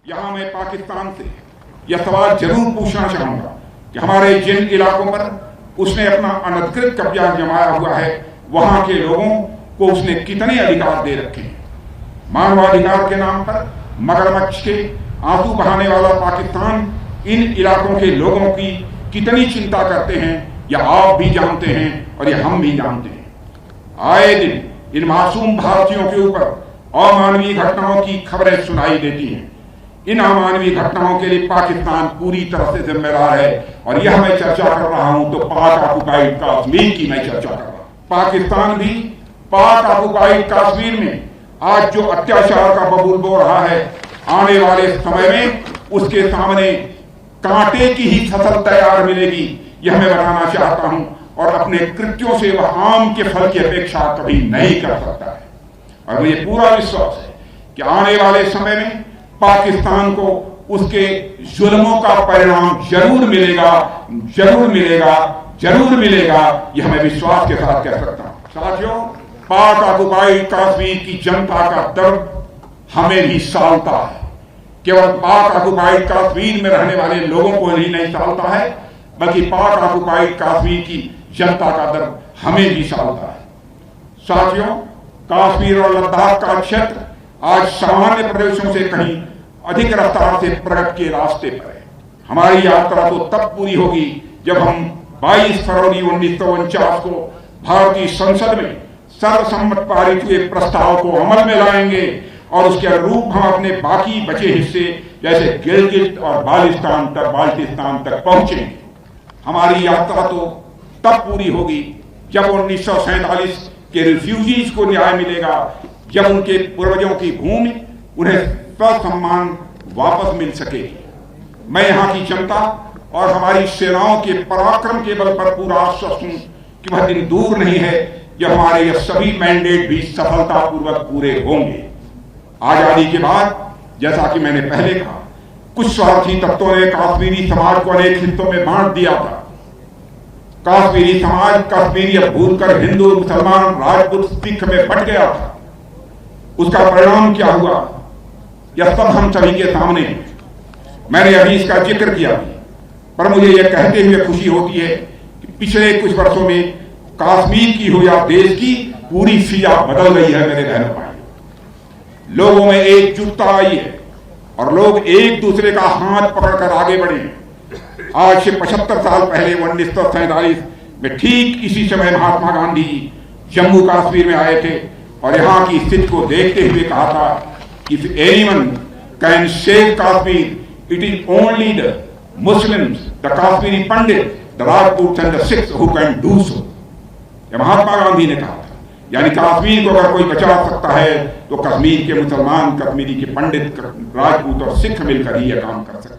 यहां मैं पाकिस्तान से यह सवाल जरूर पूछना चाहूंगा कि हमारे जिन इलाकों पर उसने अपना अनधिकृत कब्जा जमाया हुआ है, वहां के लोगों को उसने कितने अधिकार दे रखे हैं। मानवाधिकार के नाम पर मगरमच्छ के आंसू बहाने वाला पाकिस्तान इन इलाकों के लोगों की कितनी चिंता करते हैं, यह आप भी जानते हैं और यह हम भी जानते हैं। आए दिन इन मासूम भारतीयों के ऊपर अमानवीय घटनाओं की खबरें सुनाई देती हैं। इन अमानवीय घटनाओं के लिए पाकिस्तान पूरी तरह से जिम्मेदार है और यह मैं चर्चा कर रहा हूं तो पाक ऑक्युपाइड कश्मीर की मैं चर्चा कर रहा हूं। पाकिस्तान भी पाक ऑक्युपाइड कश्मीर में आज जो अत्याचार का बबूल बो रहा है, आने वाले समय में उसके सामने कांटे की ही फसल तैयार मिलेगी, यह मैं बताना चाहता हूं। और अपने कृत्यों से वह आम के फल की अपेक्षा कभी नहीं कर सकता है। और मुझे पूरा विश्वास है कि आने वाले समय में पाकिस्तान को उसके जुल्मों का परिणाम जरूर मिलेगा, जरूर मिलेगा, जरूर मिलेगा, यह मैं विश्वास के साथ कह सकता हूं। साथियों, पाक ऑक्युपाइड कश्मीर की जनता का दर्द हमें भी सालता है। केवल पाक ऑक्युपाइड कश्मीर में रहने वाले लोगों को ही नहीं सालता है, बल्कि पाक ऑक्युपाइड कश्मीर की जनता का दर्द हमें भी सालता है। साथियों, कश्मीर और लद्दाख का क्षेत्र आज सामान्य प्रदेशों से कहीं अधिक रफ्तार से प्रगति के रास्ते पर है। हमारी यात्रा तो तब पूरी होगी जब हम 22 फरवरी 1949 को भारतीय संसद में सर्वसम्मत पारित हुए प्रस्ताव को अमल में लाएंगे और उसके अनुरूप हम अपने बाकी बचे हिस्से जैसे गिलगित और बाल्टिस्तान तक पहुंचेंगे। हमारी यात्रा तो तब पूरी होगी जब 1947 के रिफ्यूजीज को न्याय मिलेगा, जब उनके पूर्वजों की भूमि उन्हें ससम्मान वापस मिल सकेगी। मैं यहाँ की जनता और हमारी सेनाओं के पराक्रम के बल पर पूरा आश्वस्त हूं कि वह दिन दूर नहीं है जब हमारे ये सभी मैंडेट भी सफलतापूर्वक पूरे होंगे। आजादी के बाद, जैसा कि मैंने पहले कहा, कुछ स्वार्थी तत्वों ने कश्मीरी समाज को अनेक हिस्सों में बांट दिया था। कश्मीरी समाज कश्मीरियत भूलकर हिंदू, मुसलमान, राजपूत, सिख में बंट गया था। उसका परिणाम क्या हुआ, यह सब हम सभी के सामने है। मैंने अभी इसका जिक्र किया, पर मुझे यह कहते हुए खुशी होती है कि पिछले कुछ वर्षों में कश्मीर की हो या देश की पूरी फिजा बदल गई है। मेरे बहनों भाई, लोगों में एकजुटता आई है और लोग एक दूसरे का हाथ पकड़कर आगे बढ़े हैं। आज से 75 साल पहले 1947 में ठीक इसी समय महात्मा गांधी जी जम्मू कश्मीर में आए थे और यहाँ की स्थिति को देखते हुए कहा था कि if anyone can save Kashmir, it is only the Muslims, the Kashmiri Pandit, the Rajputs and the Sikhs who can do so। यह महात्मा गांधी ने कहा था। यानी कश्मीर को अगर कोई बचा सकता है तो कश्मीर के मुसलमान, कश्मीरी के पंडित, राजपूत और सिख मिलकर ही यह काम कर सकते हैं।